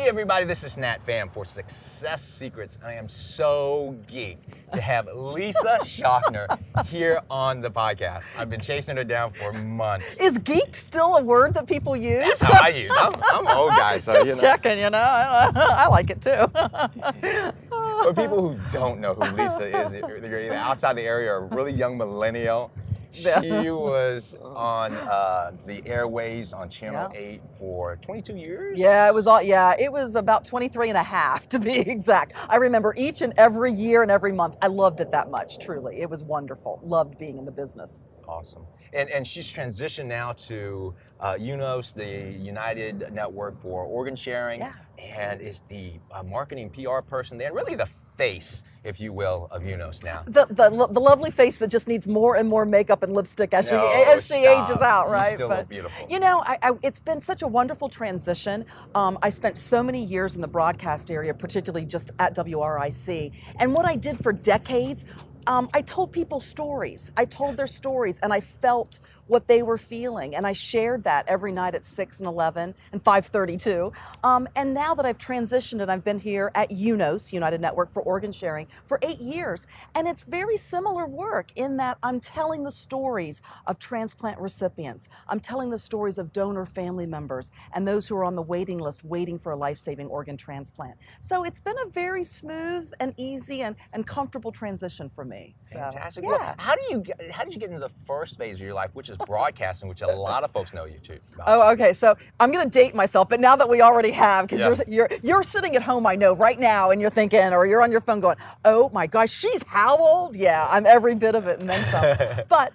Hey everybody, this is Nat Pham for Success Secrets. I am so geeked to have Lisa Schaffner here on the podcast. I've been chasing her down for months. Is geek still a word that people use? That's how I use. I'm an old guy, so Just checking, I like it too. For people who don't know who Lisa is, you're either outside the area or a really young millennial. She was on the airways on Channel 8 for 22 years? Yeah, it was about 23 and a half to be exact. I remember each and every year and every month. I loved it that much, truly. It was wonderful. Loved being in the business. Awesome. And she's transitioned now to UNOS, the United Network for Organ Sharing, and is the marketing PR person there, and really the face, if you will, of UNOS now. The lovely face that just needs more and more makeup and lipstick as she ages out, right? You still look beautiful. You know, it's been such a wonderful transition. I spent so many years in the broadcast area, particularly just at WRIC, and what I did for decades, I told people stories. I told their stories, and I felt what they were feeling, and I shared that every night at 6 and 11 and 5:30 too. And now that I've transitioned and I've been here at UNOS, United Network for Organ Sharing, for 8 years, and it's very similar work in that I'm telling the stories of transplant recipients. I'm telling the stories of donor family members and those who are on the waiting list waiting for a life-saving organ transplant. So it's been a very smooth and easy and comfortable transition for me. So, fantastic. Yeah. Well, how did you get into the first phase of your life, which is broadcasting, which a lot of folks know you too about? Oh, okay. So I'm going to date myself, but now that we already have, because you're sitting at home, I know right now, and you're thinking, or you're on your phone going, "Oh my gosh, she's how old?" Yeah, I'm every bit of it and then some. But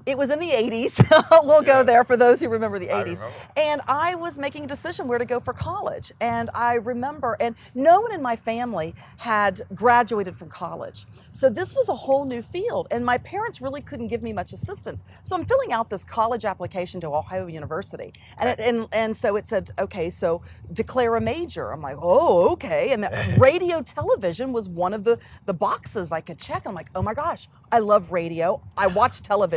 it was in the 80s. We'll go there for those who remember the 80s. And I was making a decision where to go for college. And I remember, and no one in my family had graduated from college. So this was a whole new field. And my parents really couldn't give me much assistance. So I'm filling out this college application to Ohio University. And so it said, okay, so declare a major. I'm like, oh, okay. And radio television was one of the boxes I could check. I'm like, oh my gosh, I love radio. I watch television.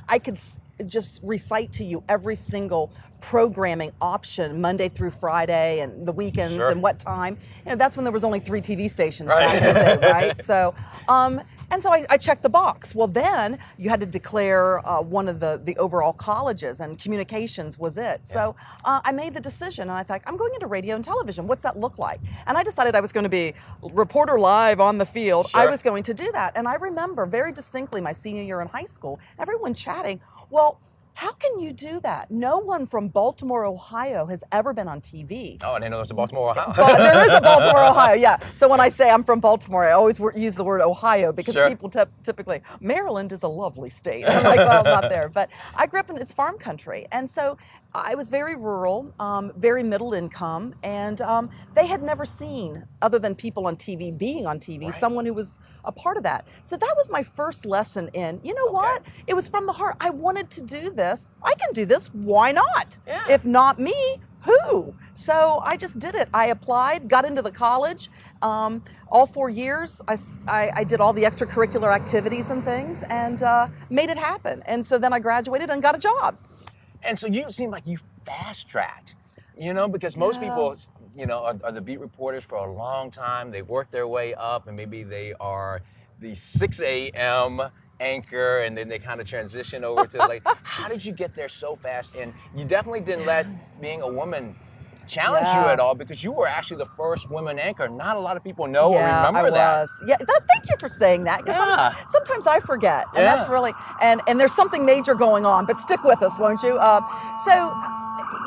I could just recite to you every single programming option Monday through Friday and the weekends and what time. And that's when there was only 3 TV stations back in the day, right? So, and so I checked the box. Well, then you had to declare one of the overall colleges, and communications was it. So I made the decision, and I thought, I'm going into radio and television. What's that look like? And I decided I was going to be reporter live on the field. I was going to do that. And I remember very distinctly my senior year in high school, everyone chatting, well, how can you do that? No one from Baltimore, Ohio has ever been on TV. Oh, I didn't know there was a Baltimore, Ohio. But there is a Baltimore, Ohio, yeah. So when I say I'm from Baltimore, I always use the word Ohio because people typically, Maryland is a lovely state. I'm like, well, I'm not there. But I grew up in, it's farm country. And so I was very rural, very middle income, and they had never seen, other than people on TV being on TV, someone who was a part of that. So that was my first lesson in, you know what? It was from the heart. I wanted to do this. I can do this. Why not? Yeah. If not me, who? So I just did it. I applied, got into the college. All 4 years, I did all the extracurricular activities and things, and made it happen. And so then I graduated and got a job. And so you seem like you fast-tracked, you know, because most people, you know, are the beat reporters for a long time. They work their way up, and maybe they are the 6 a.m. anchor, and then they kind of transition over to like, how did you get there so fast? And you definitely didn't let being a woman challenge you at all, because you were actually the first woman anchor. Not a lot of people know or remember that. Yeah, thank you for saying that, because sometimes I forget, and that's really, and there's something major going on, but stick with us, won't you? So,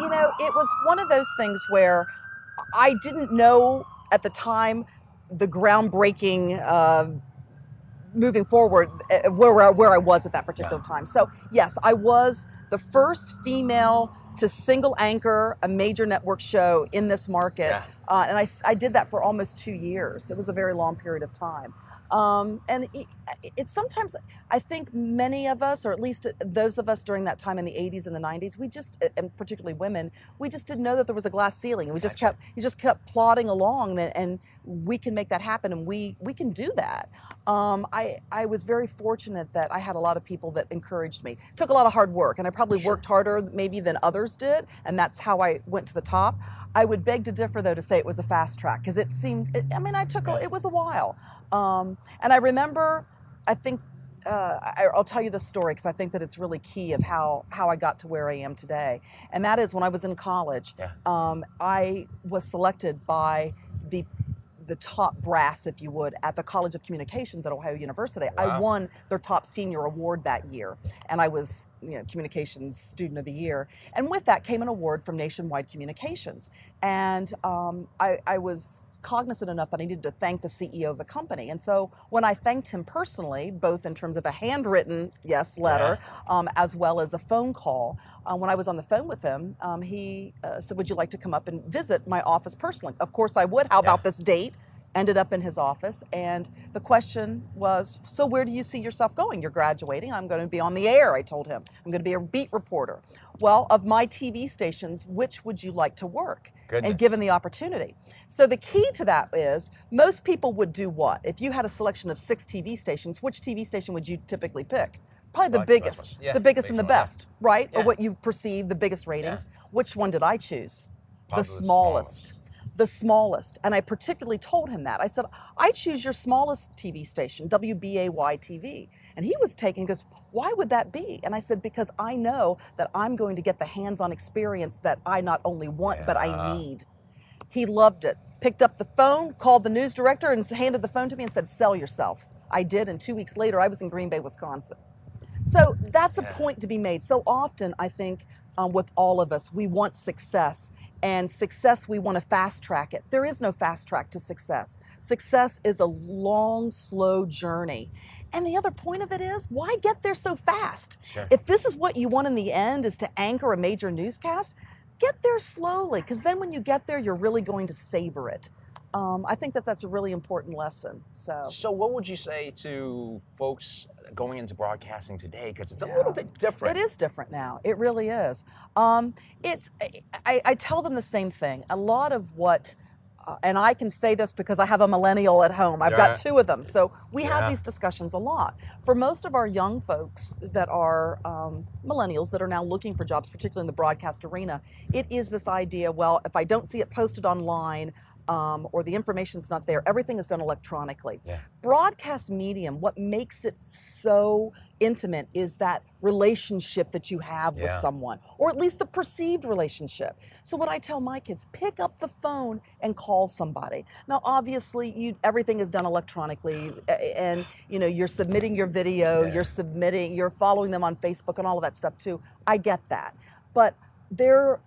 you know, it was one of those things where I didn't know at the time the groundbreaking moving forward where I was at that particular time. So yes, I was the first female to single anchor a major network show in this market. And I did that for almost 2 years. It was a very long period of time. And it's sometimes, I think many of us, or at least those of us during that time in the 80s and the 90s, we just, and particularly women, we just didn't know that there was a glass ceiling. And we just kept plodding along, and we can make that happen, and we can do that. I was very fortunate that I had a lot of people that encouraged me. It took a lot of hard work, and I probably worked harder maybe than others did, and that's how I went to the top. I would beg to differ, though, to say it was a fast track, because it seemed, it was a while. And I remember, I think, I'll tell you this story because I think that it's really key of how I got to where I am today. And that is when I was in college, I was selected by the top brass, if you would, at the College of Communications at Ohio University. Wow. I won their top senior award that year, and I was, Communications Student of the Year. And with that came an award from Nationwide Communications. And I was cognizant enough that I needed to thank the CEO of the company. And so when I thanked him personally, both in terms of a handwritten letter, as well as a phone call, when I was on the phone with him, he said, "Would you like to come up and visit my office personally?" Of course I would. How about this date? Ended up in his office, and the question was, "So where do you see yourself going? You're graduating." "I'm going to be on the air," I told him. "I'm going to be a beat reporter." "Well, of my TV stations, which would you like to work?" Goodness. And given the opportunity. So the key to that is, most people would do what? If you had a selection of 6 TV stations, which TV station would you typically pick? Probably the biggest, the biggest and the best, right? Or what you perceive the biggest ratings. Which one did I choose? Probably the smallest. The smallest. And I particularly told him that. I said, "I choose your smallest TV station, WBAY TV. And he was taken, because why would that be? And I said, "Because I know that I'm going to get the hands-on experience that I not only want, but I need." He loved it. Picked up the phone, called the news director, and handed the phone to me and said, "Sell yourself." I did, and 2 weeks later, I was in Green Bay, Wisconsin. So that's a point to be made. So often, I think, with all of us, we want success. And success, we want to fast track it. There is no fast track to success. Success is a long, slow journey. And the other point of it is, why get there so fast? Sure. If this is what you want in the end, is to anchor a major newscast, get there slowly, because then when you get there, you're really going to savor it. I think that that's a really important lesson. So what would you say to folks going into broadcasting today? Because it's a little bit different. It is different now. It really is. I tell them the same thing. A lot of what, and I can say this because I have a millennial at home. I've got 2 of them. So we have these discussions a lot. For most of our young folks that are millennials that are now looking for jobs, particularly in the broadcast arena, it is this idea, well, if I don't see it posted online, or the information's not there, everything is done electronically. Broadcast medium, what makes it so intimate is that relationship that you have with someone, or at least the perceived relationship. So what I tell my kids, pick up the phone and call somebody. Now, obviously, everything is done electronically, and you're submitting your video, you're following them on Facebook and all of that stuff too. I get that, but there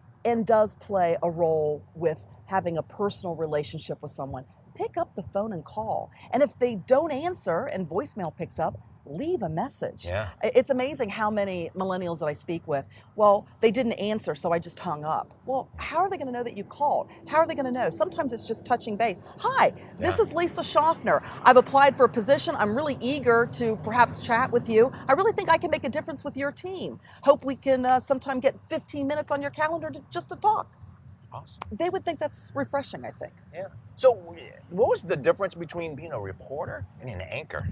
does play a role with having a personal relationship with someone. Pick up the phone and call. And if they don't answer and voicemail picks up, leave a message. It's amazing how many millennials that I speak with, well, they didn't answer, so I just hung up. Well, how are they going to know that you called? How are they going to know? Sometimes it's just touching base. "Hi, this is Lisa Schaffner. I've applied for a position. I'm really eager to perhaps chat with you. I really think I can make a difference with your team. Hope we can sometime get 15 minutes on your calendar just to talk." Awesome. They would think that's refreshing, I think. So what was the difference between being a reporter and an anchor?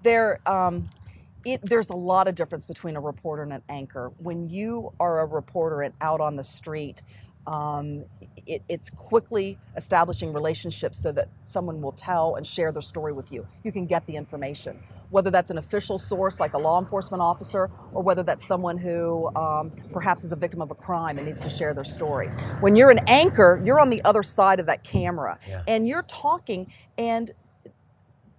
There's a lot of difference between a reporter and an anchor. When you are a reporter and out on the street, it's quickly establishing relationships so that someone will tell and share their story with you. You can get the information, whether that's an official source like a law enforcement officer, or whether that's someone who perhaps is a victim of a crime and needs to share their story. When you're an anchor, you're on the other side of that camera, and you're talking, and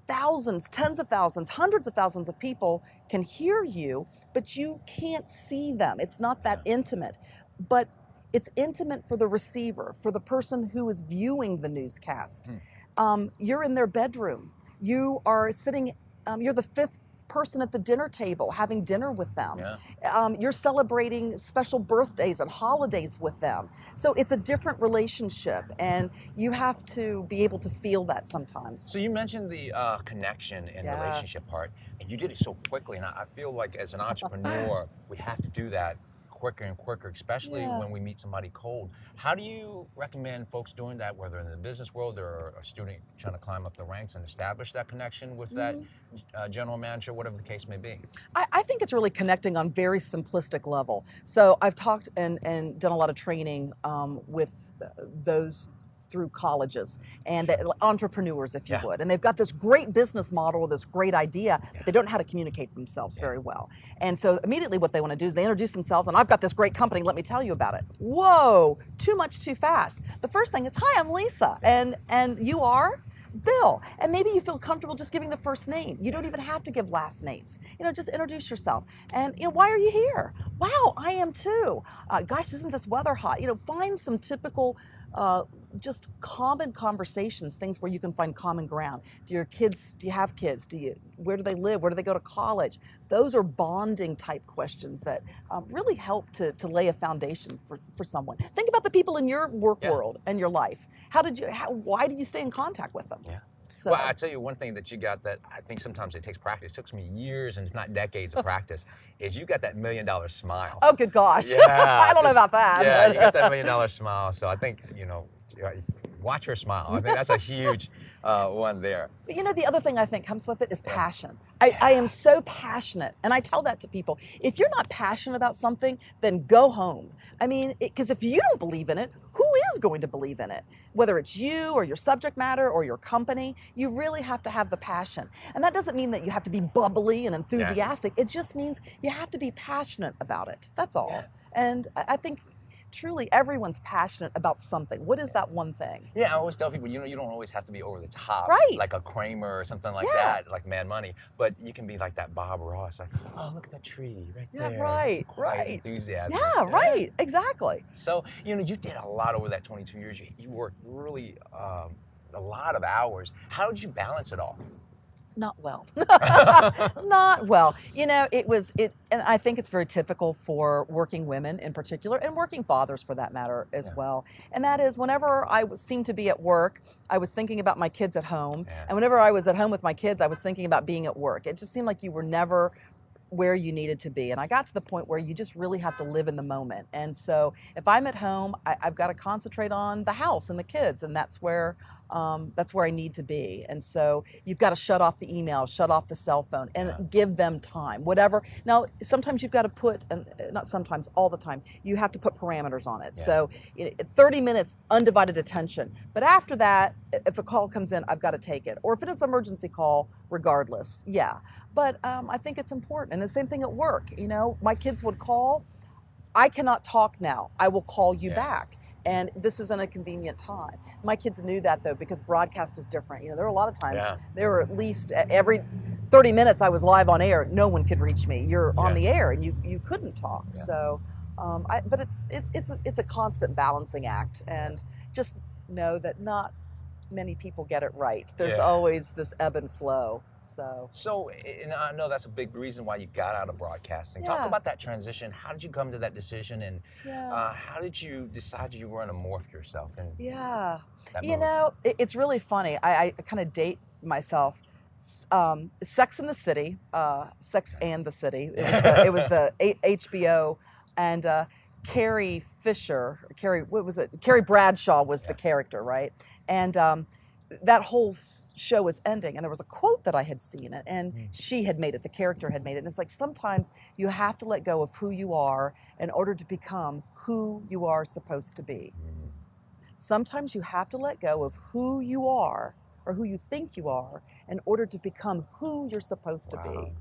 thousands, tens of thousands, hundreds of thousands of people can hear you, but you can't see them. It's not that intimate, but it's intimate for the receiver, for the person who is viewing the newscast. You're in their bedroom. You are sitting, you're the 5th person at the dinner table having dinner with them. You're celebrating special birthdays and holidays with them. So it's a different relationship, and you have to be able to feel that sometimes. So you mentioned the connection and relationship part, and you did it so quickly, and I feel like as an entrepreneur, we have to do that quicker and quicker, especially when we meet somebody cold. How do you recommend folks doing that, whether in the business world or a student trying to climb up the ranks and establish that connection with that general manager, whatever the case may be? I think it's really connecting on very simplistic level. So I've talked and done a lot of training with those through colleges and entrepreneurs, if you would. And they've got this great business model, this great idea, but they don't know how to communicate themselves very well. And so immediately what they want to do is they introduce themselves, and I've got this great company, let me tell you about it. Whoa, too much too fast. The first thing is, hi, I'm Lisa, and you are? Bill. And maybe you feel comfortable just giving the first name. You don't even have to give last names. Just introduce yourself. And why are you here? Wow, I am too. Gosh, isn't this weather hot? Find some typical just common conversations, things where you can find common ground. Do you have kids? Where do they live? Where do they go to college? Those are bonding type questions that really help to lay a foundation for someone. Think about the people in your work world and your life. Why did you stay in contact with them? Yeah. So, well, I tell you one thing that you got that I think sometimes it takes practice. It took me years and if not decades of practice. Is you got that $1 million smile. Oh, good gosh! Yeah, I don't know about that. Yeah, you got that $1 million smile. So I think watch her smile. I think that's a huge one there. But the other thing I think comes with it is passion. I am so passionate, and I tell that to people. If you're not passionate about something, then go home. I mean, because if you don't believe in it, who is going to believe in it? Whether it's you or your subject matter or your company, you really have to have the passion. And that doesn't mean that you have to be bubbly and enthusiastic. It just means you have to be passionate about it. That's all. Yeah. And I think truly everyone's passionate about something. What is that one thing? Yeah, I always tell people, you don't always have to be over the top, right? Like a Kramer or something like that, like Mad Money. But you can be like that Bob Ross, like, oh, look at that tree right there. Yeah, right. Enthusiasm. Yeah, right, exactly. So, you did a lot over that 22 years. You worked really a lot of hours. How did you balance it all? Not well. Not well. And I think it's very typical for working women in particular, and working fathers for that matter as well. And that is, whenever I seemed to be at work, I was thinking about my kids at home. And whenever I was at home with my kids, I was thinking about being at work. It just seemed like you were never where you needed to be. And I got to the point where you just really have to live in the moment. And so if I'm at home, I've got to concentrate on the house and the kids, and that's where I need to be. And so you've got to shut off the email, shut off the cell phone, and give them time, whatever. Now, sometimes you've got to put, and not sometimes, all the time, you have to put parameters on it. So 30 minutes, undivided attention. But after that, if a call comes in, I've got to take it. Or if it's an emergency call, regardless, But I think it's important. And the same thing at work. My kids would call, I cannot talk now. I will call you back. And this isn't a convenient time. My kids knew that, though, because broadcast is different. There were a lot of times, there were at least every 30 minutes I was live on air, no one could reach me. You're on the air and you couldn't talk. So, but it's a constant balancing act. And just know that not many people get it right. There's always this ebb and flow. So, and I know that's a big reason why you got out of broadcasting. Talk about that transition. How did you come to that decision, and how did you decide you were going to morph yourself? It's really funny. I kind of date myself. Sex and the City. It was the HBO, and Carrie Bradshaw was the character, right? And that whole show was ending, and there was a quote that I had seen, and she had made it, the character had made it, and it was like, sometimes you have to let go of who you are in order to become who you are supposed to be. Sometimes you have to let go of who you are, or who you think you are, in order to become who you're supposed to be.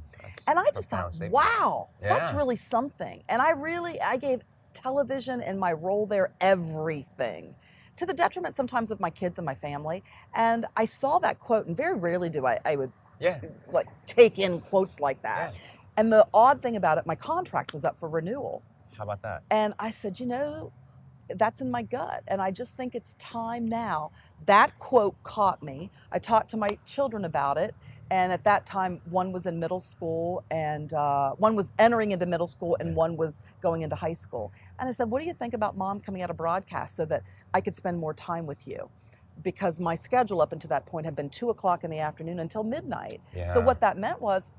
And I just thought, wow, that's really something. And I gave television and my role there everything, to the detriment sometimes of my kids and my family. And I saw that quote, and very rarely do I would like take in quotes like that. And the odd thing about it, my contract was up for renewal. How about that? And I said, that's in my gut, and I just think it's time now. That quote caught me. I talked to my children about it, and at that time, one was in middle school, and one was entering into middle school, and one was going into high school. And I said, what do you think about Mom coming out of broadcast so that I could spend more time with you? Because my schedule up until that point had been 2 o'clock in the afternoon until midnight. So what that meant was,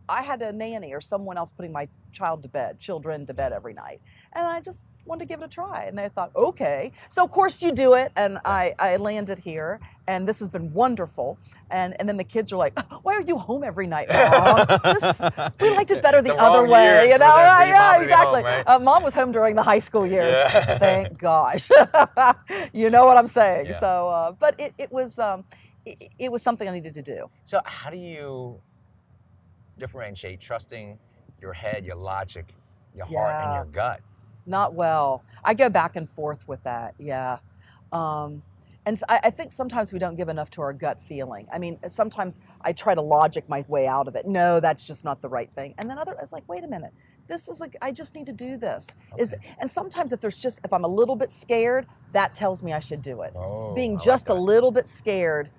I had a nanny or someone else putting my children to bed every night. And I just wanted to give it a try. And they thought, okay. So of course you do it. And I landed here, and this has been wonderful. And then the kids are like, why are you home every night, Mom? We liked it better the other way. You know? Yeah, exactly. Home, right? Mom was home during the high school years. Yeah. Thank gosh. You know what I'm saying? Yeah. So, but it was something I needed to do. So how do you differentiate trusting your head, your logic, your heart, and your gut? Not well. I go back and forth with that, yeah. And so I think sometimes we don't give enough to our gut feeling. I mean, sometimes I try to logic my way out of it. No, that's just not the right thing. And then it's like, wait a minute. This is like, I just need to do this. Okay. And sometimes if I'm a little bit scared, that tells me I should do it. Oh, Being I just like a that. little bit scared,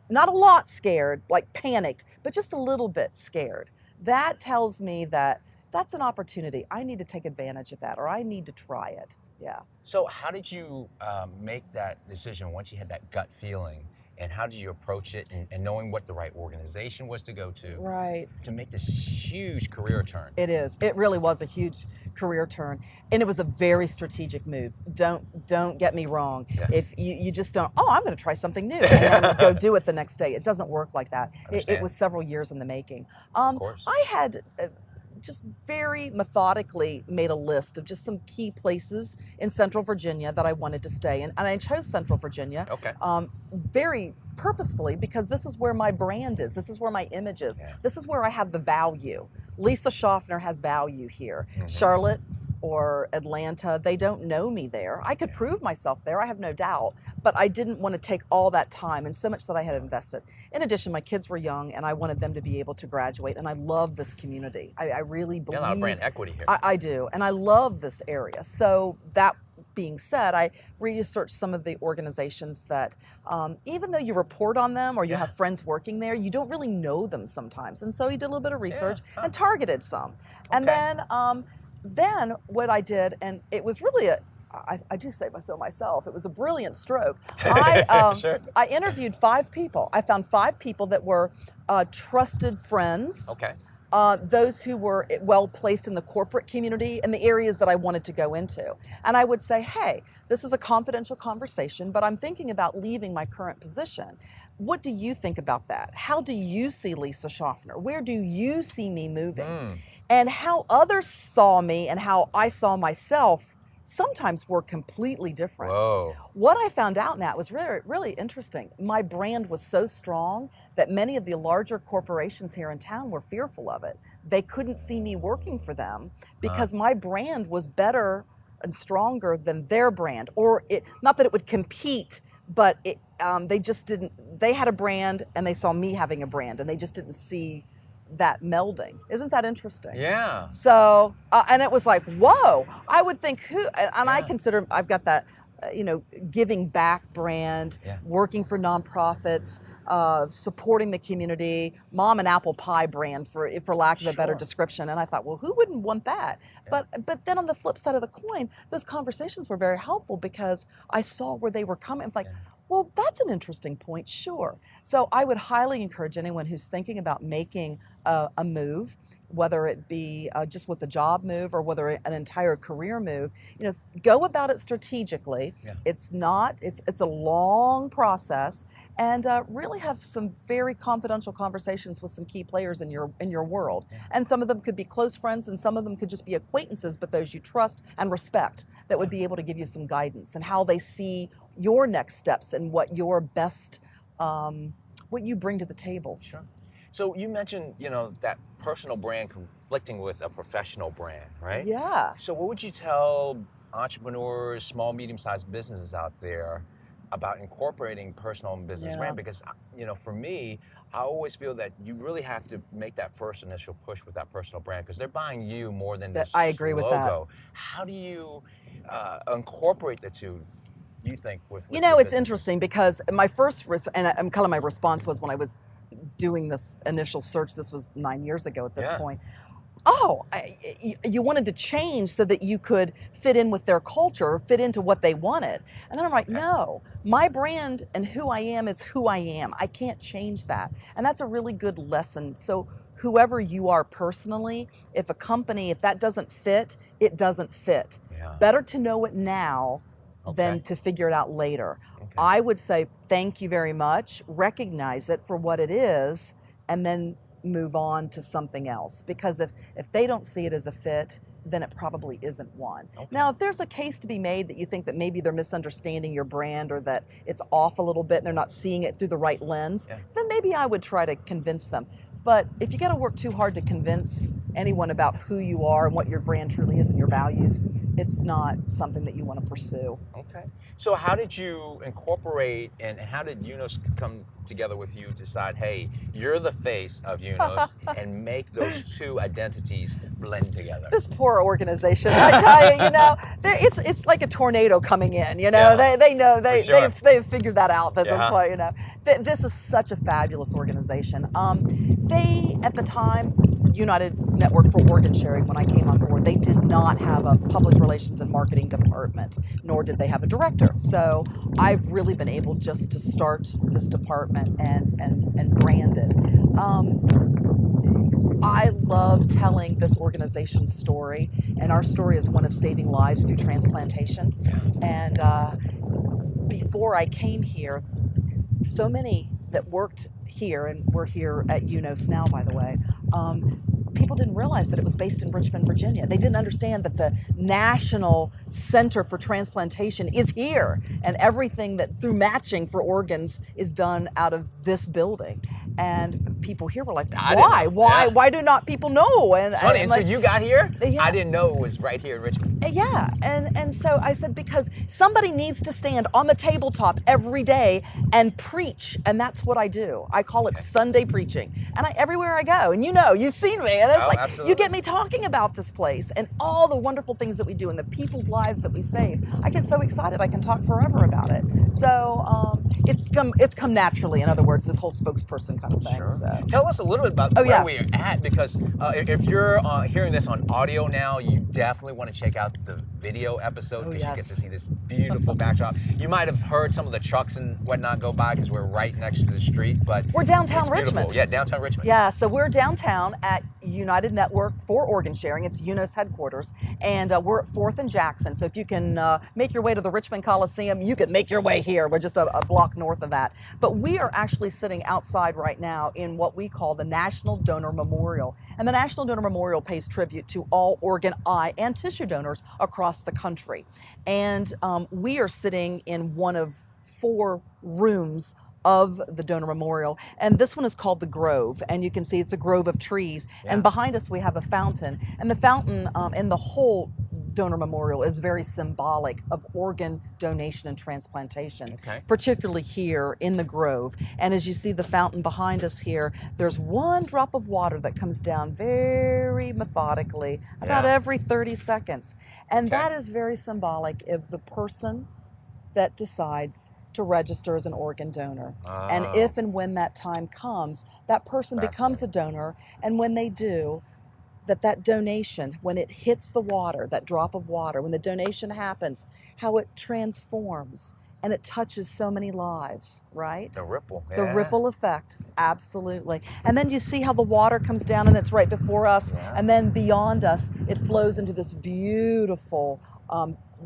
not a lot scared, like panicked, but just a little bit scared. That tells me that that's an opportunity. I need to take advantage of that, or I need to try it. Yeah. So how did you make that decision once you had that gut feeling, and how did you approach it, and knowing what the right organization was to go to? Right. To make this huge career turn. It is. It really was a huge career turn, and it was a very strategic move. Don't get me wrong. Yeah. If you just don't, I'm going to try something new, and then go do it the next day. It doesn't work like that. It was several years in the making. Of course. I had just very methodically made a list of just some key places in Central Virginia that I wanted to stay in. And I chose Central Virginia Okay. Very purposefully, because this is where my brand is. This is where my image is. Yeah. This is where I have the value. Lisa Schaffner has value here. Mm-hmm. Charlotte or Atlanta, they don't know me there. I could prove myself there, I have no doubt, but I didn't want to take all that time and so much that I had invested. In addition, my kids were young and I wanted them to be able to graduate, and I love this community. I really believe— You got a lot of brand equity here. I do, and I love this area. So that being said, I researched some of the organizations that, even though you report on them or you have friends working there, you don't really know them sometimes. And so he did a little bit of research and targeted some. And then what I did, and it was really I do say so myself, it was a brilliant stroke. Sure. I interviewed 5 people. I found 5 people that were trusted friends. Okay. Those who were well placed in the corporate community and the areas that I wanted to go into. And I would say, hey, this is a confidential conversation, but I'm thinking about leaving my current position. What do you think about that? How do you see Lisa Schaffner? Where do you see me moving? And how others saw me and how I saw myself sometimes were completely different. Whoa. What I found out, Nat, was really, really interesting. My brand was so strong that many of the larger corporations here in town were fearful of it. They couldn't see me working for them because my brand was better and stronger than their brand. Or not that it would compete, but they just didn't. They had a brand and they saw me having a brand, and they just didn't see that melding. Isn't that interesting? Yeah. So, and it was like, whoa, I would think I consider, I've got that, giving back brand, working for nonprofits, supporting the community, mom and apple pie brand for lack of a better description. And I thought, well, who wouldn't want that? Yeah. But then on the flip side of the coin, those conversations were very helpful because I saw where they were coming. I'm like, well, that's an interesting point, sure. So I would highly encourage anyone who's thinking about making a move, whether it be just with a job move or whether an entire career move, go about it strategically. Yeah. It's a long process, and really have some very confidential conversations with some key players in your world. Yeah. And some of them could be close friends, and some of them could just be acquaintances, but those you trust and respect that would be able to give you some guidance and how they see your next steps and what your best, what you bring to the table. Sure. So you mentioned, that personal brand conflicting with a professional brand, right? Yeah. So what would you tell entrepreneurs, small, medium-sized businesses out there about incorporating personal and business brand? Because, for me, I always feel that you really have to make that first initial push with that personal brand because they're buying you more than this I agree with logo. How do you incorporate the two? You think with it's business? Interesting because my first my response was when I was doing this initial search. This was 9 years ago at this point. You wanted to change so that you could fit in with their culture, fit into what they wanted. And then I'm like, no, my brand and who I am is who I am. I can't change that. And that's a really good lesson. So whoever you are personally, if that doesn't fit, it doesn't fit. Yeah. Better to know it now than Okay. to figure it out later. Okay. I would say thank you very much, recognize it for what it is, and then move on to something else. Because if they don't see it as a fit, then it probably isn't one. Okay. Now, if there's a case to be made that you think that maybe they're misunderstanding your brand or that it's off a little bit and they're not seeing it through the right lens, then maybe I would try to convince them. But if you got to work too hard to convince anyone about who you are and what your brand truly is and your values, it's not something that you want to pursue. Okay. So how did you incorporate and how did UNOS come together with you to decide, hey, you're the face of UNOS and make those two identities blend together? This poor organization, I tell you, it's like a tornado coming in, they know, they've figured that out at this point, This is such a fabulous organization. They, at the time, United Network for Organ Sharing, when I came on board, they did not have a public relations and marketing department, nor did they have a director. So I've really been able just to start this department and brand it. I love telling this organization's story, and our story is one of saving lives through transplantation. And before I came here, so many that worked here, and we're here at UNOS now, by the way, people didn't realize that it was based in Richmond, Virginia. They didn't understand that the National Center for Transplantation is here, and everything that through matching for organs is done out of this building. And people here were like, why? Why do not people know? And it's funny, until you got here, Yeah. I didn't know it was right here in Richmond. Yeah, and so I said, because somebody needs to stand on the tabletop every day and preach, and that's what I do. I call it Sunday preaching. And everywhere I go, and you've seen me, and it's like, absolutely. you get me talking about this place and all the wonderful things that we do and the people's lives that we save. I get so excited, I can talk forever about it. So it's come naturally, in other words, this whole spokesperson kind of thing. Sure. So. Tell us a little bit about where we're at, because if you're hearing this on audio now, you definitely want to check out the video episode, because you get to see this beautiful backdrop. You might have heard some of the trucks and whatnot go by because we're right next to the street, but we're downtown it's beautiful. Richmond. Yeah, downtown Richmond. Yeah, so we're downtown at United Network for Organ Sharing. It's UNOS headquarters, and we're at 4th and Jackson. So if you can make your way to the Richmond Coliseum, you can make your way here. We're just a block north of that. But we are actually sitting outside right now in what we call the National Donor Memorial. And the National Donor Memorial pays tribute to all organ, eye, and tissue donors across the country. And we are sitting in one of 4 rooms of the donor memorial, and this one is called the Grove, and you can see it's a grove of trees, and behind us we have a fountain, and the fountain and the whole donor memorial is very symbolic of organ donation and transplantation, particularly here in the Grove. And as you see the fountain behind us here, there's one drop of water that comes down very methodically, about every 30 seconds, and that is very symbolic of the person that decides to register as an organ donor. And if and when that time comes, that person becomes a donor, and when they do, that donation, when it hits the water, that drop of water, when the donation happens, how it transforms and it touches so many lives, right? The ripple. The ripple effect, absolutely. And then you see how the water comes down and it's right before us, and then beyond us, it flows into this beautiful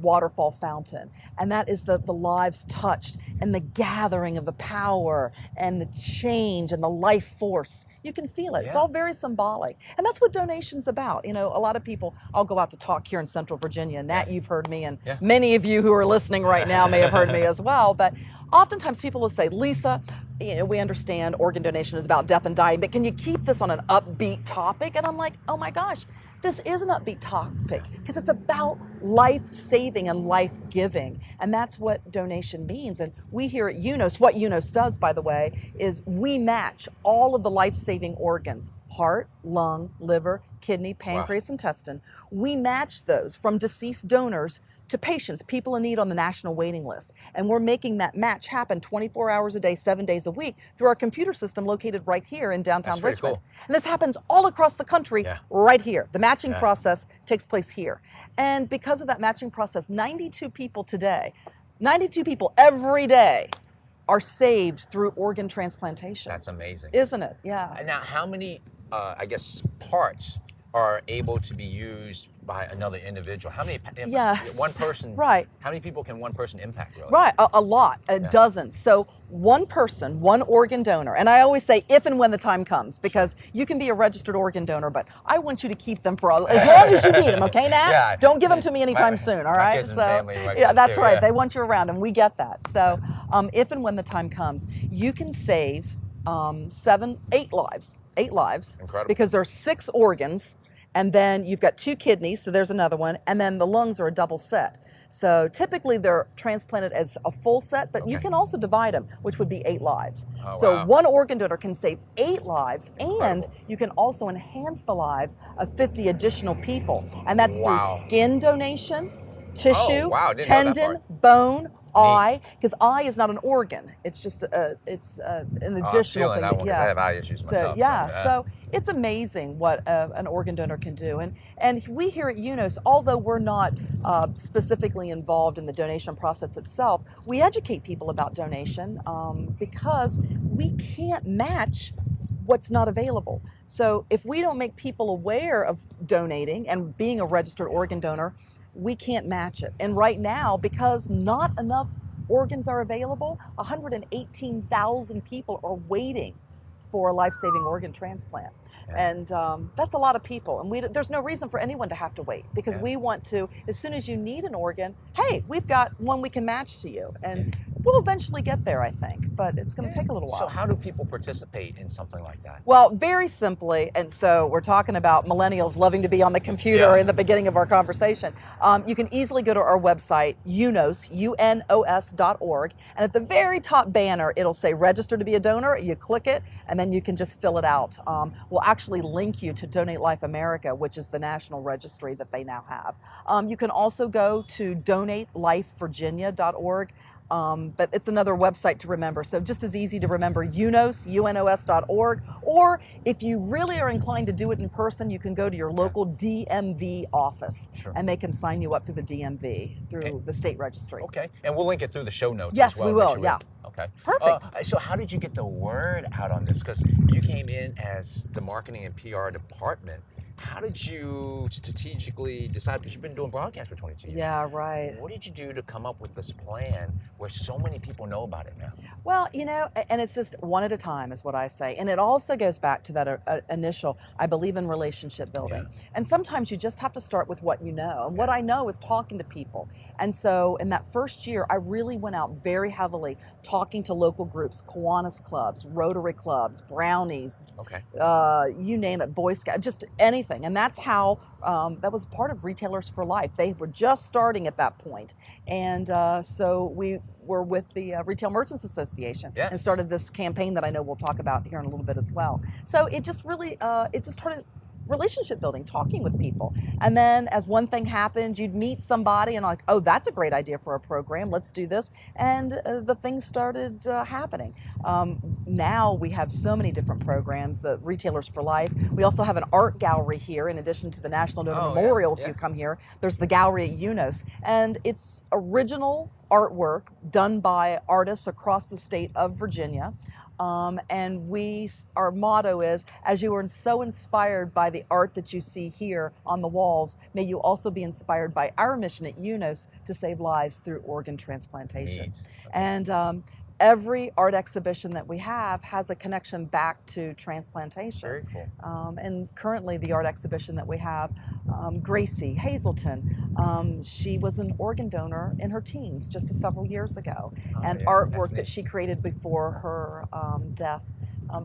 waterfall fountain, and that is the lives touched and the gathering of the power and the change and the life force. You can feel it. It's all very symbolic, and that's what donation's about. A lot of people, I'll go out to talk here in Central Virginia. Nat, you've heard me, and many of you who are listening right now may have heard me as well, but oftentimes people will say, Lisa, we understand organ donation is about death and dying, but can you keep this on an upbeat topic? And I'm like, oh my gosh, this is an upbeat topic because it's about life-saving and life-giving, and that's what donation means. And we here at UNOS, what UNOS does, by the way, is we match all of the life-saving organs, heart, lung, liver, kidney, pancreas, intestine. We match those from deceased donors to patients, people in need on the national waiting list. And we're making that match happen 24 hours a day, 7 days a week through our computer system located right here in downtown Richmond. Cool. And this happens all across the country right here. The matching process takes place here. And because of that matching process, 92 people today, 92 people every day are saved through organ transplantation. That's amazing. Isn't it? Yeah. Now, how many I guess, parts are able to be used by another individual? How many? Yes. One person. Right. How many people can one person impact? Really? Right, a lot, dozens. So one person, one organ donor, and I always say if and when the time comes, because you can be a registered organ donor, but I want you to keep them for as long as you need them, okay, Nat? Yeah. Don't give them to me anytime soon, all right? Kids and family, yeah, that's too, right. yeah. They want you around, and we get that. So if and when the time comes, you can save 8 lives. 8 lives. Incredible. Because there's 6 organs, and then you've got 2 kidneys, so there's another one, and then the lungs are a double set. So typically they're transplanted as a full set, but you can also divide them, which would be 8 lives. Oh, So wow. one organ donor can save 8 lives, Incredible. and you can also enhance the lives of 50 additional people. And that's Wow. through skin donation, tissue, wow, didn't know that tendon, part. bone, eye, because eye is not an organ. It's just an I'm additional feeling thing. that one because I have eye issues myself. So it's amazing what an organ donor can do. And we here at UNOS, although we're not specifically involved in the donation process itself, we educate people about donation because we can't match what's not available. So if we don't make people aware of donating and being a registered organ donor, we can't match it. And right now, because not enough organs are available, 118,000 people are waiting for a life-saving organ transplant. Yeah. And that's a lot of people. And there's no reason for anyone to have to wait, because we want to, as soon as you need an organ, hey, we've got one we can match to you. And we'll eventually get there, I think, but it's going to take a little while. So how do people participate in something like that? Well, very simply, and so we're talking about millennials loving to be on the computer in the beginning of our conversation. You can easily go to our website, UNOS, UNOS.org, and at the very top banner, it'll say register to be a donor. You click it, and then you can just fill it out. We'll actually link you to Donate Life America, which is the national registry that they now have. You can also go to donatelifevirginia.org. But it's another website to remember. So just as easy to remember, UNOS, UNOS.org, or if you really are inclined to do it in person, you can go to your local DMV office, and they can sign you up through the DMV, through the state registry. Okay, and we'll link it through the show notes Yes, as well. we will, Make sure yeah. Okay. Perfect. So how did you get the word out on this? Because you came in as the marketing and PR department. How did you strategically decide, because you've been doing broadcast for 22 years. Yeah, right. What did you do to come up with this plan where so many people know about it now? Well, you know, and it's just one at a time is what I say. And it also goes back to that initial, I believe in relationship building. Yeah. And sometimes you just have to start with what you know. And what I know is talking to people. And so in that first year, I really went out very heavily talking to local groups, Kiwanis clubs, Rotary clubs, Brownies, you name it, Boy Scout, just anything. And that's how, that was part of Retailers for Life. They were just starting at that point. And so we were with the Retail Merchants Association and started this campaign that I know we'll talk about here in a little bit as well. So it just really, it just started relationship building, talking with people. And then as one thing happened, you'd meet somebody and like, oh, that's a great idea for a program, let's do this. And the things started happening. Now we have so many different programs, the Retailers for Life. We also have an art gallery here in addition to the National Donor Memorial. If you come here, there's the gallery at UNOS. And it's original artwork done by artists across the state of Virginia. And our motto is, as you are so inspired by the art that you see here on the walls, may you also be inspired by our mission at UNOS to save lives through organ transplantation. And every art exhibition that we have has a connection back to transplantation. Very cool. And currently the art exhibition that we have, Gracie Hazelton, she was an organ donor in her teens just several years ago. And artwork that she created before her death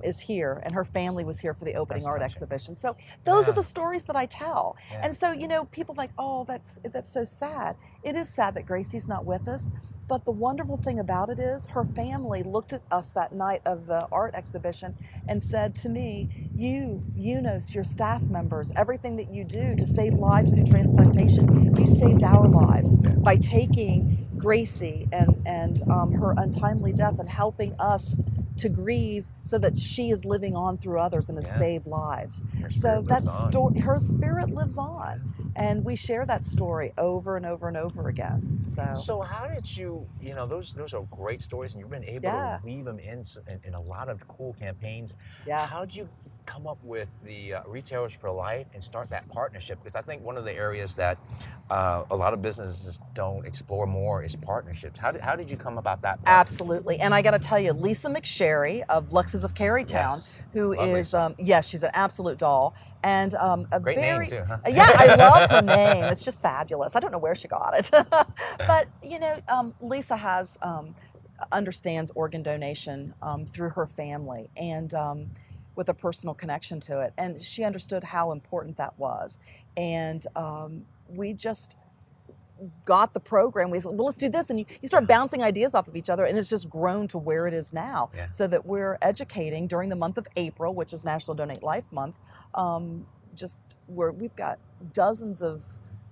is here, and her family was here for the opening art exhibition. So those are the stories that I tell. And so, you know, people like, oh, that's so sad. It is sad that Gracie's not with us. But the wonderful thing about it is her family looked at us that night of the art exhibition and said to me, you, UNOS, your staff members, everything that you do to save lives through transplantation, you saved our lives by taking Gracie and her untimely death and helping us to grieve so that she is living on through others and has saved lives. So that story, her spirit lives on. And we share that story over and over and over again. So how did you, you know, those are great stories, and you've been able to weave them in a lot of cool campaigns. How did you come up with the Retailers for Life and start that partnership? Because I think one of the areas that a lot of businesses don't explore more is partnerships. How did you come about that part? Absolutely. And I got to tell you, Lisa McSherry of Luxes of Carytown, Yes. who Love is, Lisa. yes, she's an absolute doll. And a Great name very, too, huh? yeah, I love her name. It's just fabulous. I don't know where she got it. But, you know, Lisa has, understands organ donation through her family and with a personal connection to it. And she understood how important that was. And we just got the program. We thought, well, let's do this. And you start bouncing ideas off of each other, and it's just grown to where it is now. Yeah. So that we're educating during the month of April, which is National Donate Life Month. Just where we've got dozens of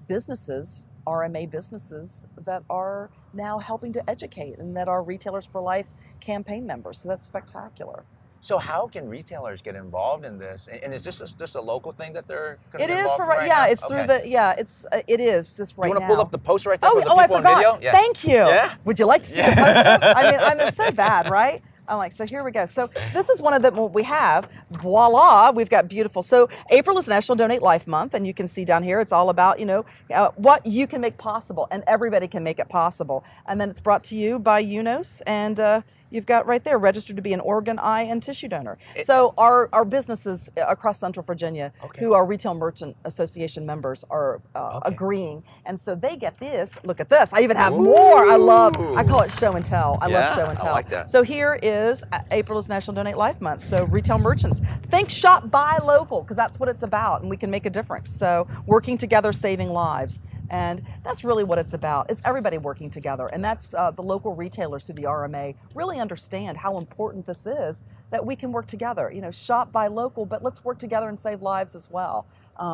businesses, RMA businesses, that are now helping to educate and that are Retailers for Life campaign members. So that's spectacular. So how can retailers get involved in this? And is this just a local thing that they're going to It be is involved for in right. right Yeah, now? it's through Okay. the. Yeah, it is just right You now. want to pull up the post right there for the I people on forgot. video? Yeah. Thank you. Yeah? Would you like to see the poster? I mean, I'm so bad, right? I'm like, so here we go. So this is one of the we have. Voila, we've got beautiful. So April is National Donate Life Month, and you can see down here, it's all about, you know, what you can make possible, and everybody can make it possible. And then it's brought to you by UNOS, and you've got right there, registered to be an organ, eye, and tissue donor. So our businesses across Central Virginia, Okay. who are Retail Merchant Association members, are Okay. agreeing, and so they get this. Look at this. I even have more. I call it show and tell. I Yeah, love show and I tell. like that. So here is April is National Donate Life Month. So retail merchants, think, shop, buy local, because that's what it's about, and we can make a difference. So working together, saving lives. And that's really what it's about. It's everybody working together. And that's the local retailers through the RMA really understand how important this is, that we can work together. You know, shop, buy local, but let's work together and save lives as well.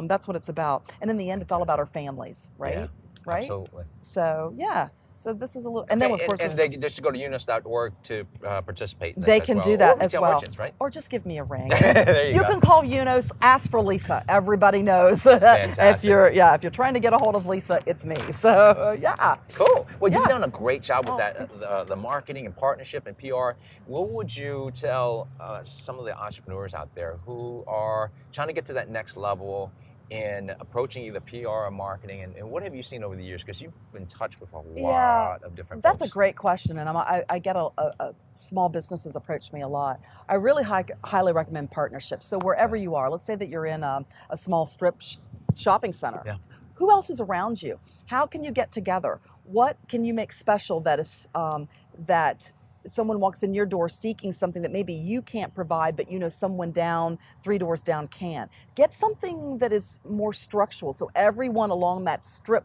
That's what it's about. And in the end, it's all about our families, right? Yeah, Right? absolutely. So, yeah. So this is a little, and then of course, and they just go to unos.org to participate in this they as can well. do that Or as retail well. merchants, right? Or just give me a ring. There you go. can call UNOS, ask for Lisa. Everybody knows. if Fantastic. you're trying to get a hold of Lisa, it's me. So yeah. Cool. Well, you've Yeah. done a great job with Oh, that, the marketing and partnership and PR. What would you tell some of the entrepreneurs out there who are trying to get to that next level in approaching either PR or marketing, and what have you seen over the years? Because you've been in touch with a lot of different That's folks. a great question, and I get a small businesses approach me a lot. I really highly recommend partnerships. So wherever you are, let's say that you're in a small strip shopping center. Yeah. Who else is around you? How can you get together? What can you make special that is that someone walks in your door seeking something that maybe you can't provide, but you know someone down 3 doors down can? Get something that is more structural, so everyone along that strip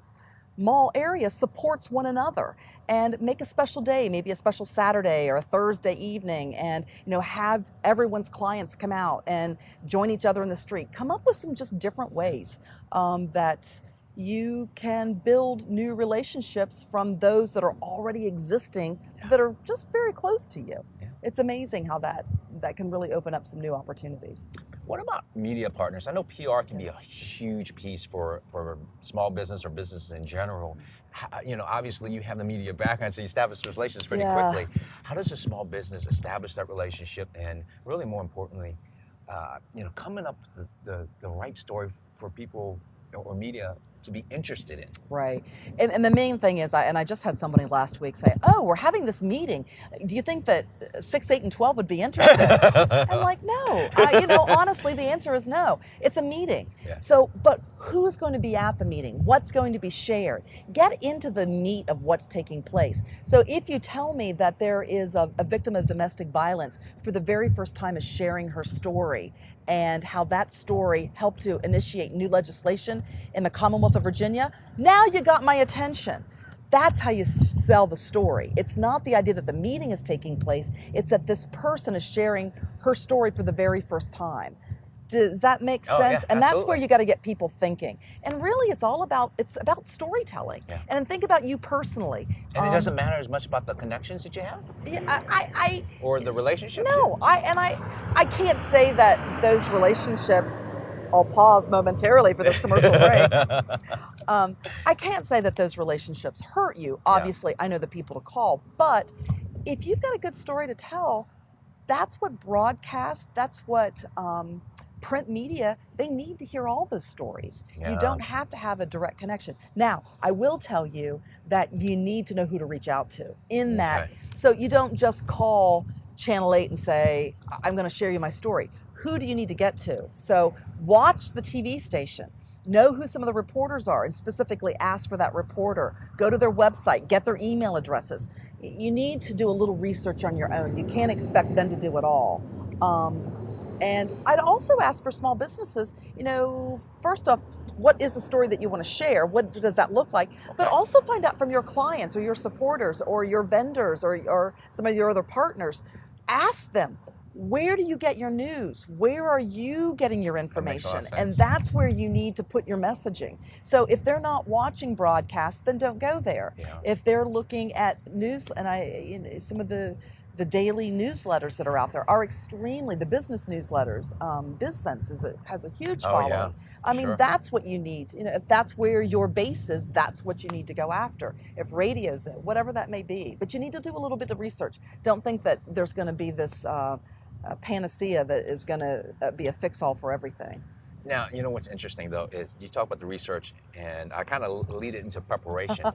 mall area supports one another, and make a special day, maybe a special Saturday or a Thursday evening, and you know, have everyone's clients come out and join each other in the street. Come up with some just different ways that you can build new relationships from those that are already existing, that are just very close to you. Yeah. It's amazing how that can really open up some new opportunities. What about media partners? I know PR can be a huge piece for small business or businesses in general. You know, obviously you have the media background, so you establish relations pretty quickly. How does a small business establish that relationship, and really more importantly, you know, coming up with the right story for people or media to be interested in? Right. And the main thing is, I just had somebody last week say, oh, we're having this meeting. Do you think that 6, 8, and 12 would be interested? I'm like, no. You know, honestly, the answer is no. It's a meeting. Yeah. So, but who's going to be at the meeting? What's going to be shared? Get into the meat of what's taking place. So if you tell me that there is a victim of domestic violence for the very first time is sharing her story, and how that story helped to initiate new legislation in the Commonwealth of Virginia, now you got my attention. That's how you sell the story. It's not the idea that the meeting is taking place, it's that this person is sharing her story for the very first time. Does that make sense? Yeah, and that's absolutely. where you got to get people thinking. And really, it's about storytelling. Yeah. And think about you personally. And it doesn't matter as much about the connections that you have Yeah, or the relationships. No, I can't say that those relationships. I'll pause momentarily for this commercial break. I can't say that those relationships hurt you. Obviously, I know the people to call, but if you've got a good story to tell, that's what broadcast, that's what print media, they need to hear all those stories. Yeah. You don't have to have a direct connection. Now, I will tell you that you need to know who to reach out to in that. Okay. So you don't just call Channel 8 and say, I'm going to share you my story. Who do you need to get to? So watch the TV station. Know who some of the reporters are and specifically ask for that reporter. Go to their website, get their email addresses. You need to do a little research on your own. You can't expect them to do it all. And I'd also ask for small businesses, first off, what is the story that you want to share? What does that look like? Okay. But also find out from your clients or your supporters or your vendors or some of your other partners. Ask them, where do you get your news? Where are you getting your information? That makes a lot of And sense. that's where you need to put your messaging. So if they're not watching broadcasts, then don't go there. Yeah. If they're looking at news, and some of the daily newsletters that are out there are extremely, the business newsletters, BizSense has a huge following. Yeah. I mean, Sure. that's what you need. If that's where your base is, that's what you need to go after. If radio's it, whatever that may be. But you need to do a little bit of research. Don't think that there's going to be this panacea that is going to be a fix-all for everything. Now, what's interesting though is you talk about the research, and I kind of lead it into preparation.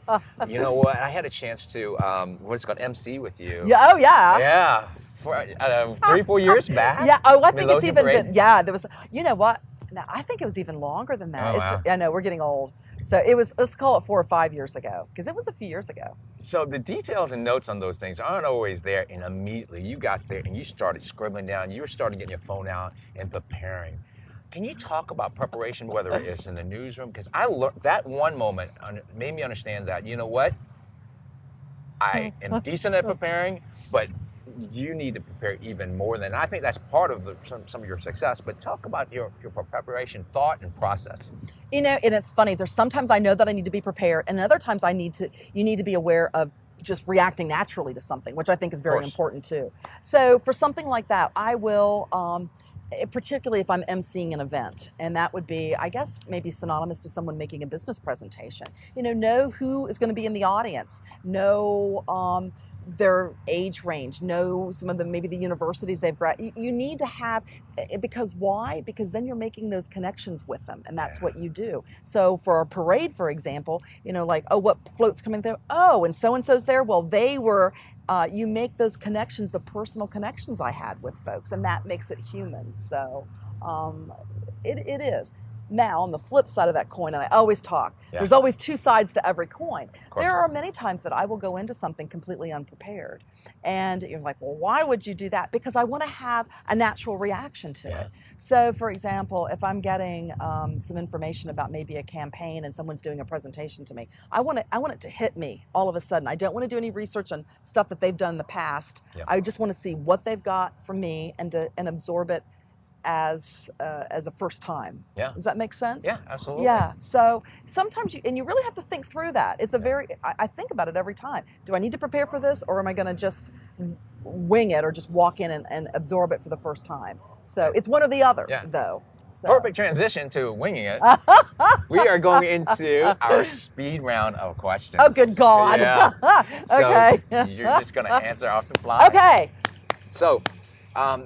You know what? I had a chance to what's it called, MC with you. Yeah. Oh yeah. Yeah. For 3-4 years back. Yeah. Oh, I think it's Midlothian even Parade. been. Yeah. There was. You know what? No, I think it was even longer than that. Oh, wow. I know we're getting old. So it was. Let's call it 4 or 5 years ago, because it was a few years ago. So the details and notes on those things aren't always there, and immediately you got there and you started scribbling down. You started getting your phone out and preparing. Can you talk about preparation, whether it's in the newsroom? Because I learned that one moment made me understand that, you know what? I am decent at preparing, but you need to prepare even more than. I think that's part of some of your success. But talk about your preparation, thought, and process. And it's funny. There's sometimes I know that I need to be prepared, and other times you need to be aware of just reacting naturally to something, which I think is very important too. So for something like that, I will. Particularly if I'm emceeing an event, and that would be, I guess, maybe synonymous to someone making a business presentation. Know who is going to be in the audience, know their age range, know some of maybe the universities they've got. You need to have, because why? Because then you're making those connections with them, and that's what you do. So for a parade, for example, like, oh, what float's coming through? Oh, and so-and-so's there. Well, they were. You make those connections, the personal connections I had with folks, and that makes it human. So it is. Now, on the flip side of that coin, and I always talk, there's always two sides to every coin. There are many times that I will go into something completely unprepared. And you're like, well, why would you do that? Because I want to have a natural reaction to it. So, for example, if I'm getting some information about maybe a campaign and someone's doing a presentation to me, I want it to hit me all of a sudden. I don't want to do any research on stuff that they've done in the past. I just want to see what they've got from me and absorb it as a first time. Does that make sense? Yeah, absolutely. Yeah. So sometimes you really have to think through that. It's I think about it every time. Do I need to prepare for this, or am I going to just wing it, or just walk in and absorb it for the first time? So it's one or the other, though. So. Perfect transition to winging it. We are going into our speed round of questions. Oh, good God. Yeah. So Okay. you're just going to answer off the fly. Okay. So,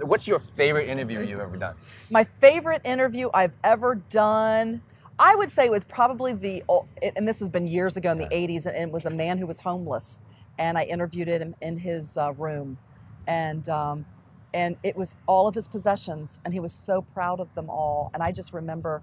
what's your favorite interview you've ever done? My favorite interview I've ever done, I would say, was probably and this has been years ago in the 80s, and it was a man who was homeless, and I interviewed him in his room, and it was all of his possessions, and he was so proud of them all, and I just remember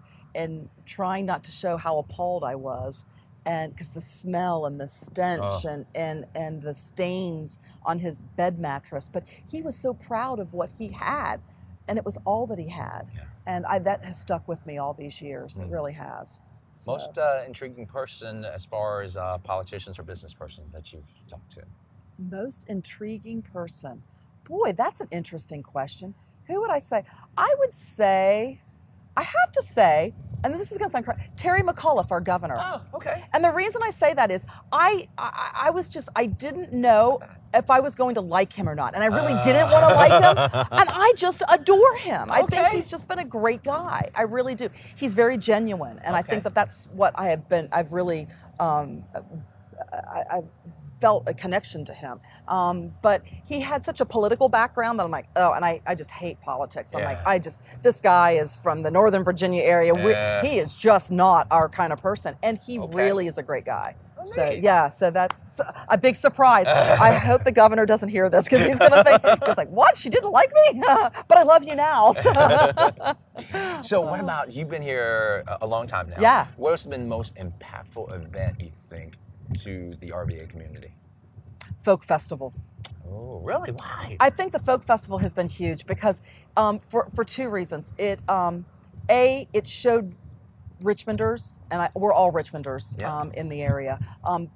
trying not to show how appalled I was, and because the smell and the stench and the stains on his bed mattress, but he was so proud of what he had, and it was all that he had, and that has stuck with me all these years. It really has. So. Most intriguing person as far as politicians or business person that you've talked to? Most intriguing person. Boy, that's an interesting question. Who would I say? I would say, I have to say, and this is going to sound crazy, Terry McAuliffe, our governor. Oh, okay. And the reason I say that is I didn't know if I was going to like him or not. And I really didn't want to like him. And I just adore him. I think he's just been a great guy. I really do. He's very genuine. And I think that's what I've really, I've felt a connection to him. But he had such a political background that I'm like, oh, and I just hate politics. I'm like, this guy is from the Northern Virginia area. He is just not our kind of person. And he really is a great guy. So yeah, so that's a big surprise. I hope the governor doesn't hear this because he's gonna think, he's like, what? She didn't like me? But I love you now. So what about, you've been here a long time now. Yeah. What has been the most impactful event, you think, to the RVA community? Folk Festival. Oh, really? Why? I think the Folk Festival has been huge because for two reasons. It showed Richmonders, and we're all Richmonders in the area,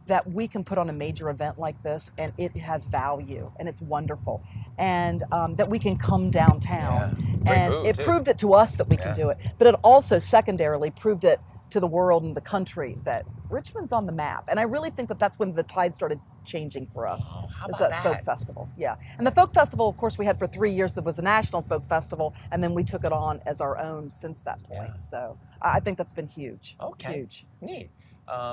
that we can put on a major event like this and it has value and it's wonderful, and that we can come downtown, and it proved it to us that we can do it, but it also secondarily proved it to the world and the country that Richmond's on the map. And I really think that that's when the tide started changing for us. Is that Folk Festival. Yeah. And the Folk Festival, of course, we had for 3 years. That was the National Folk Festival, and then we took it on as our own since that point. So I think that's been huge. Huge. Neat.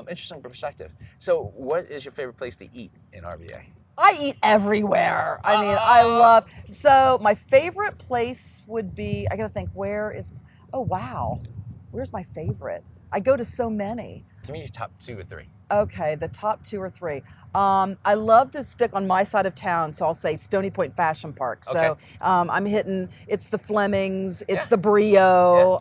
Interesting perspective. So what is your favorite place to eat in RVA? I eat everywhere. I mean, I love, so my favorite place would be, I gotta think, where's my favorite? I go to so many. Give me your top 2 or 3. Okay, the top 2 or 3. I love to stick on my side of town, so I'll say Stony Point Fashion Park. So I'm hitting, it's the Flemings, it's the Brio,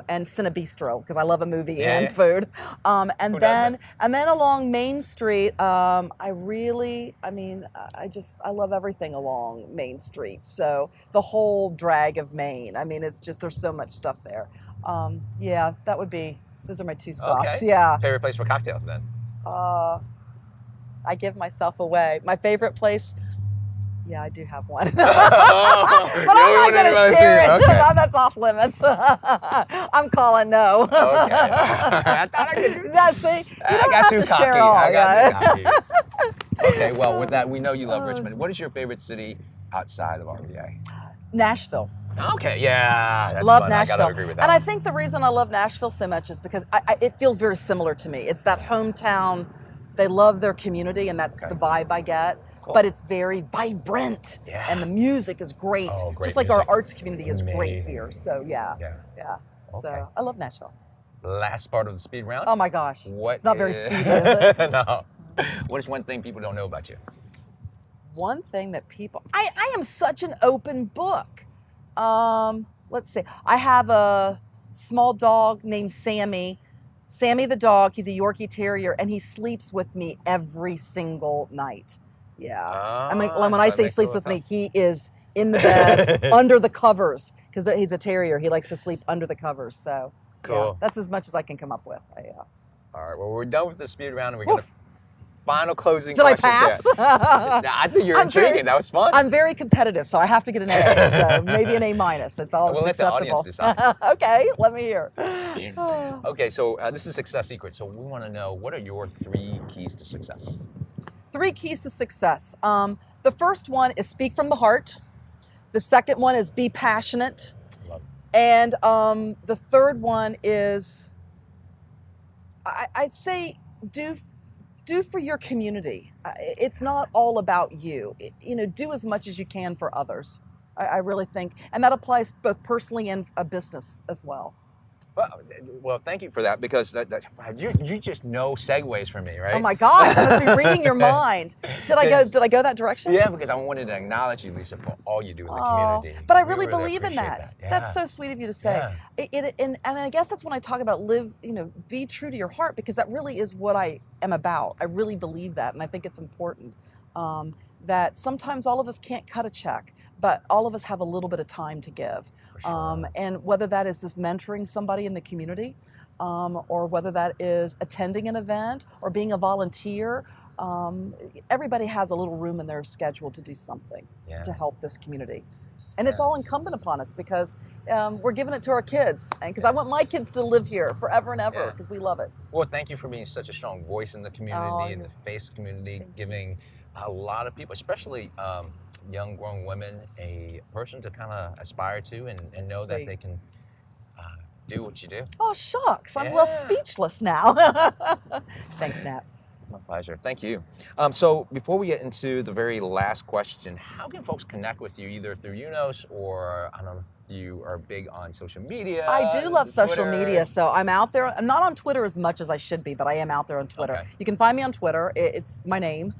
and Cine Bistro, because I love a movie and food. And then along Main Street, I love everything along Main Street. So the whole drag of Maine. I mean, it's just, there's so much stuff there. That would be, those are my 2 stops. Yeah. Favorite place for cocktails then? I give myself away. My favorite place, I do have one. But I'm not going to share it. Okay. That's off limits. I'm calling no. Okay. I thought I could. See, you don't have to share all. I got too cocky. Okay, well, with that, we know you love Richmond. What is your favorite city outside of RVA? Nashville. Okay, that's love fun. Nashville. I gotta agree with that. And I think the reason I love Nashville so much is because it feels very similar to me. It's that hometown. They love their community, and that's the vibe I get. Cool. But it's very vibrant, and the music is great. Just like our arts community is great here. So So I love Nashville. Last part of the speed round. Oh my gosh, it's not very speedy, is it? No. What is one thing people don't know about you? One thing that people, I am such an open book. Let's see. I have a small dog named Sammy. Sammy the dog, he's a Yorkie Terrier, and he sleeps with me every single night. Yeah. I mean, when I say sleeps with me, he is in the bed, under the covers, because he's a terrier. He likes to sleep under the covers. So that's as much as I can come up with. All right, well, we're done with the speed round, and we're going to final closing Did questions. Did I pass? I think you're intriguing. That was fun. I'm very competitive, so I have to get an A, so maybe an A-. It's all we'll acceptable. Let the audience decide. Okay, let me hear. Okay, so this is Success Secrets. So we want to know, what are your 3 keys to success? 3 keys to success. The first one is speak from the heart. The second one is be passionate. Love it. And the third one is, I'd say, do for your community. It's not all about you. Do as much as you can for others. I really think, and that applies both personally and a business as well. Well, thank you for that, because you just know segues for me, right? Oh my gosh, I must be reading your mind. Did I go that direction? Yeah, because I wanted to acknowledge you, Lisa, for all you do in the community. But I really believe in that. That's so sweet of you to say. And I guess that's when I talk about be true to your heart, because that really is what I am about. I really believe that, and I think it's important that sometimes all of us can't cut a check, but all of us have a little bit of time to give. Sure. And whether that is just mentoring somebody in the community, or whether that is attending an event or being a volunteer, everybody has a little room in their schedule to do something to help this community. And it's all incumbent upon us, because we're giving it to our kids. And because I want my kids to live here forever and ever, because we love it. Well, thank you for being such a strong voice in the community, in the face community, giving a lot of people, especially young grown women, a person to kind of aspire to and know that they can do what you do. Oh, shucks. I'm left speechless now. Thanks, Nat. My pleasure. Thank you. So before we get into the very last question, how can folks connect with you either through UNOS or I don't know if you are big on social media? I do love social Twitter? media, so I'm out there. I'm not on Twitter as much as I should be, but I am out there on Twitter. Okay. You can find me on Twitter. It's my name.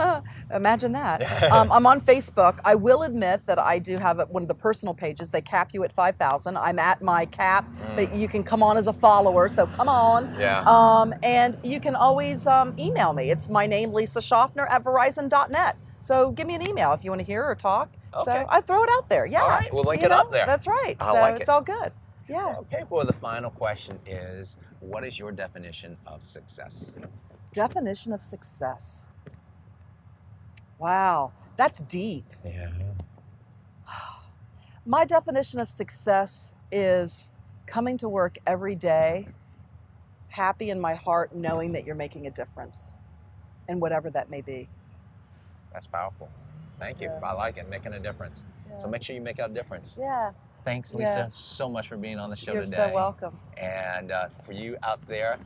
Imagine that. I'm on Facebook. I will admit that I do have one of the personal pages. They cap you at 5,000. I'm at my cap, but you can come on as a follower, so come on. Yeah. And you can always email me. It's my name, Lisa Schaffner at Verizon.net. So give me an email if you want to hear or talk. Okay. So I throw it out there. Yeah. All right, we'll link it up there. That's right. I So like it's it. all good. Yeah. Okay, well, the final question is, what is your definition of success? Definition of success. Wow, that's deep. Yeah. My definition of success is coming to work every day, happy in my heart, knowing that you're making a difference, and whatever that may be. That's powerful. Thank you. Yeah. I like it, making a difference. Yeah. So make sure you make a difference. Yeah. Thanks, Lisa, Yeah. so much for being on the show You're today. so welcome. And for you out there,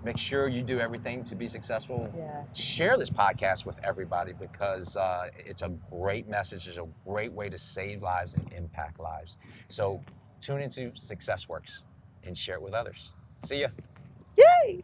make sure you do everything to be successful. Yeah. Share this podcast with everybody because it's a great message. It's a great way to save lives and impact lives. So tune into SUCCESSWORKS and share it with others. See ya. Yay!